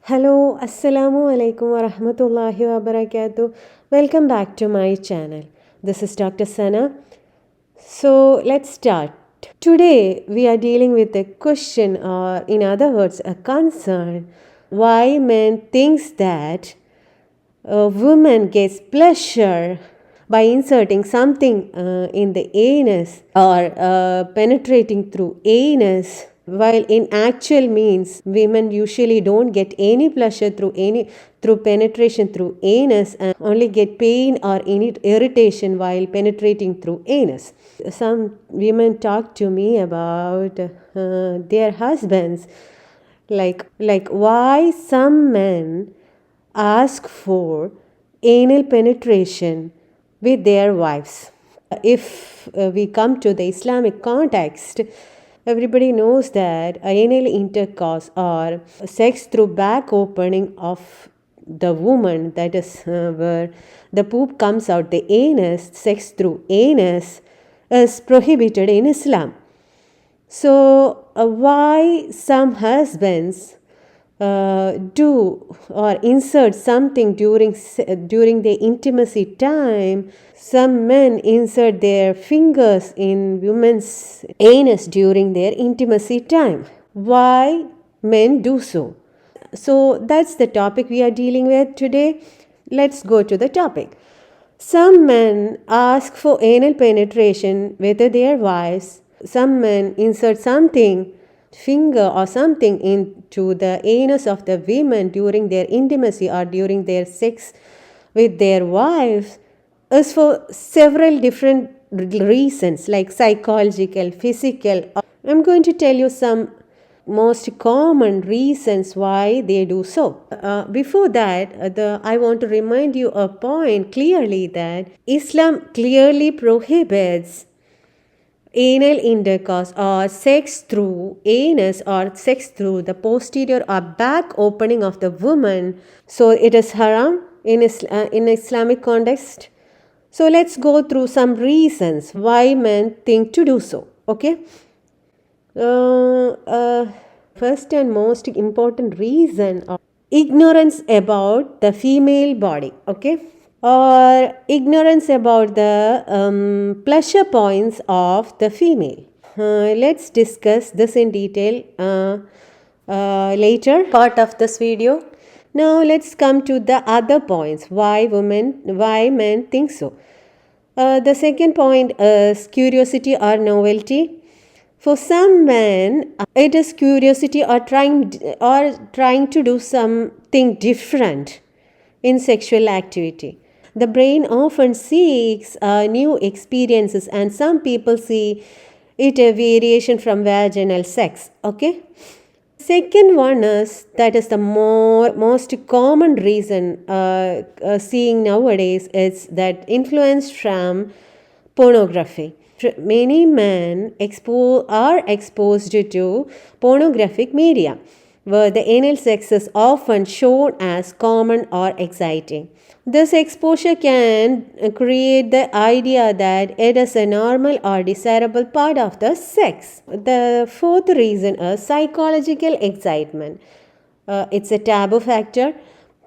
Hello, Assalamu alaikum wa rahmatullahi wa barakatuh. Welcome back to my channel. This is Dr. Sana. So let's start. Today we are dealing with a question, or in other words, a concern. Why men thinks that a woman gets pleasure by inserting something in the anus or penetrating through anus, while in actual means women usually don't get any pleasure through penetration through anus and only get pain or any irritation while penetrating through anus. Some women talk to me about their husbands, like why some men ask for anal penetration with their wives. If we come to the Islamic context, everybody knows that anal intercourse or sex through back opening of the woman, that is where the poop comes out, the anus, sex through anus, is prohibited in Islam. So, why some husbands do or insert something during the intimacy time? Some men insert their fingers in women's anus during their intimacy time. Why men do so? So that's the topic we are dealing with today. Let's go to the topic. Some men ask for anal penetration with their wives. Some men insert something, finger or something, into the anus of the women during their intimacy or during their sex with their wives, is for several different reasons, like psychological, physical. I'm going to tell you some most common reasons why they do so. Before that, I want to remind you a point clearly, that Islam clearly prohibits anal intercourse or sex through anus or sex through the posterior or back opening of the woman. So it is haram in Islamic context. So let's go through some reasons why men think to do so. Okay. First and most important reason of ignorance about the female body. Okay, or ignorance about the pleasure points of the female. Let's discuss this in detail later part of this video. Now let's come to the other points why men think so. The second point is curiosity or novelty. For some men, it is curiosity or trying to do something different in sexual activity. The brain often seeks new experiences, and some people see it a variation from vaginal sex. Okay. Second one is, that is the most common reason seeing nowadays, is that influence from pornography. Many men are exposed to pornographic media, where the anal sex is often shown as common or exciting. This exposure can create the idea that it is a normal or desirable part of the sex. The fourth reason is psychological excitement. It's a taboo factor.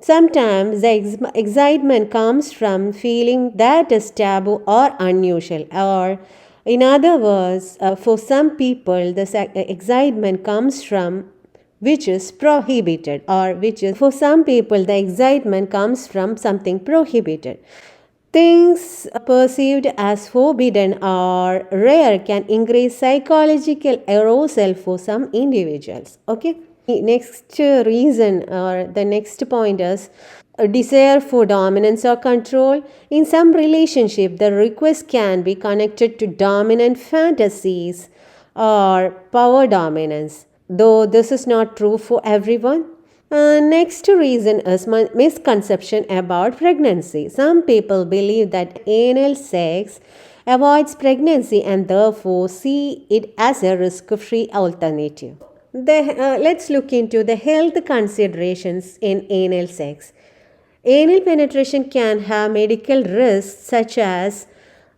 Sometimes the excitement comes from feeling that is taboo or unusual, or in other words, for some people, the excitement comes from which is prohibited, or which is, for some people, the excitement comes from something prohibited. Things perceived as forbidden or rare can increase psychological arousal for some individuals. Okay. Next reason, or the next point, is a desire for dominance or control. In some relationship, the request can be connected to dominant fantasies or power dominance, though this is not true for everyone. Next reason is misconception about pregnancy. Some people believe that anal sex avoids pregnancy and therefore see it as a risk-free alternative. Let's look into the health considerations in anal sex. Anal penetration can have medical risks such as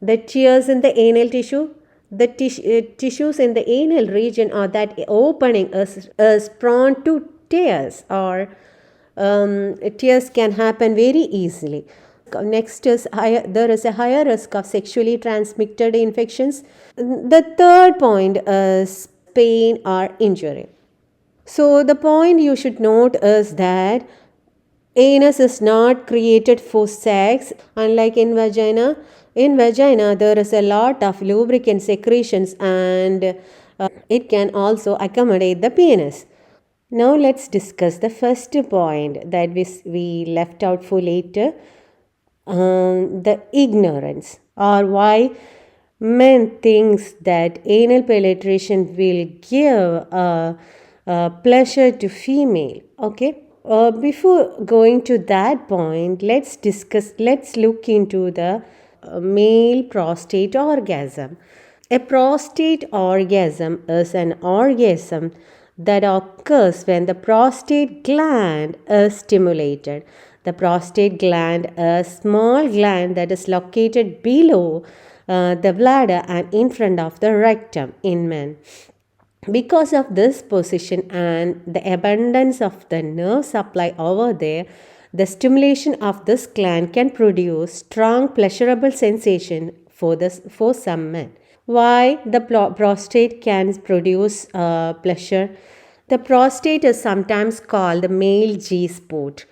the tears in the anal tissue. The tissues in the anal region, or that opening, is prone to tears, or tears can happen very easily. Next is there is a higher risk of sexually transmitted infections. The third point is pain or injury. So the point you should note is that anus is not created for sex, unlike in vagina. In vagina, there is a lot of lubricant secretions and it can also accommodate the penis. Now let's discuss the first point that we left out for later, the ignorance, or why men thinks that anal penetration will give pleasure to female. Okay. Before going to that point, let's look into the male prostate orgasm. A prostate orgasm is an orgasm that occurs when the prostate gland is stimulated. The prostate gland is a small gland that is located below the bladder and in front of the rectum in men. Because of this position and the abundance of the nerve supply over there, the stimulation of this gland can produce strong pleasurable sensation for some men. Why the prostate can produce pleasure? The prostate is sometimes called the male G spot.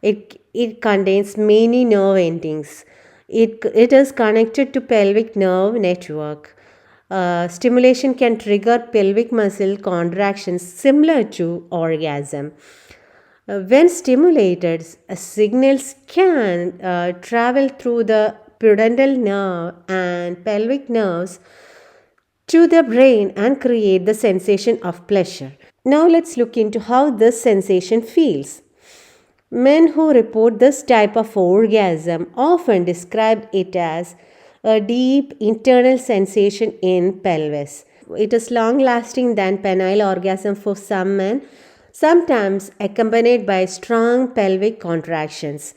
It contains many nerve endings. It is connected to pelvic nerve network. Stimulation can trigger pelvic muscle contractions similar to orgasm. When stimulated, signals can travel through the pudendal nerve and pelvic nerves to the brain and create the sensation of pleasure. Now let's look into how this sensation feels. Men who report this type of orgasm often describe it as a deep internal sensation in pelvis. It is long lasting than penile orgasm for some men, sometimes accompanied by strong pelvic contractions.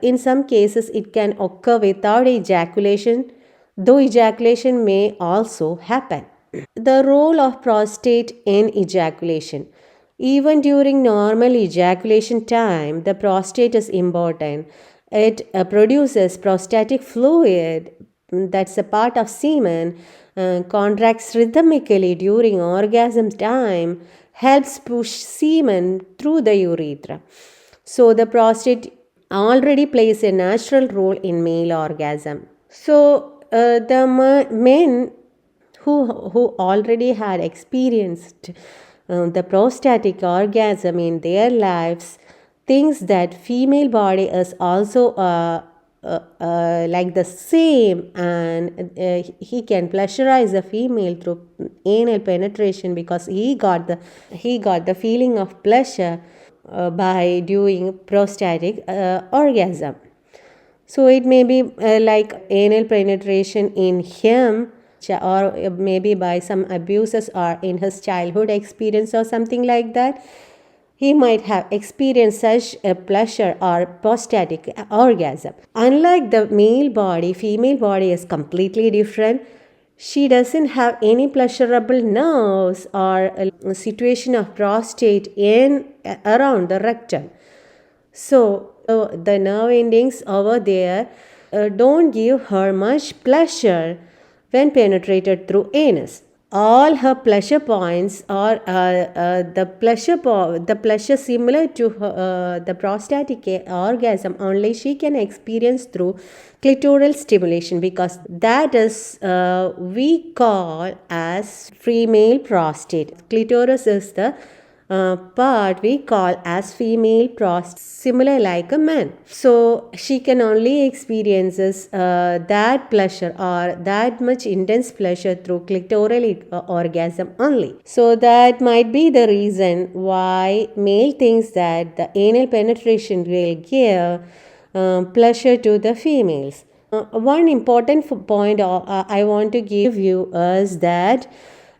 In some cases, it can occur without ejaculation, though ejaculation may also happen. The role of prostate in ejaculation. Even during normal ejaculation time, the prostate is important. It produces prostatic fluid, that's a part of semen, contracts rhythmically during orgasm time, helps push semen through the urethra. So the prostate already plays a natural role in male orgasm. So the men who already had experienced the prostatic orgasm in their lives thinks that female body is also like the same, and he can pleasurize a female through anal penetration because he got the feeling of pleasure by doing prostatic orgasm. So it may be like anal penetration in him, or maybe by some abuses or in his childhood experience or something like that. He might have experienced such a pleasure or prostatic orgasm. Unlike the male body, female body is completely different. She doesn't have any pleasurable nerves or a situation of prostate in around the rectum. So the nerve endings over there don't give her much pleasure when penetrated through anus. All her pleasure points are the pleasure similar to the prostatic orgasm, only she can experience through clitoral stimulation, because that is we call as female prostate. Clitoris is the part we call as female prostate, similar like a man. So she can only experiences that pleasure or that much intense pleasure through clitoral orgasm only. So that might be the reason why male thinks that the anal penetration will give pleasure to the females. One important point I want to give you is that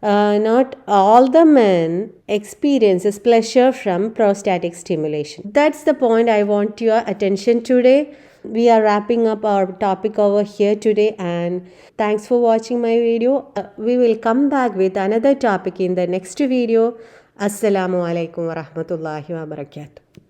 not all the men experiences pleasure from prostatic stimulation. That's the point I want your attention today. We are wrapping up our topic over here today, and thanks for watching my video. We will come back with another topic in the next video. Assalamu alaikum wa rahmatullahi wa barakatuh.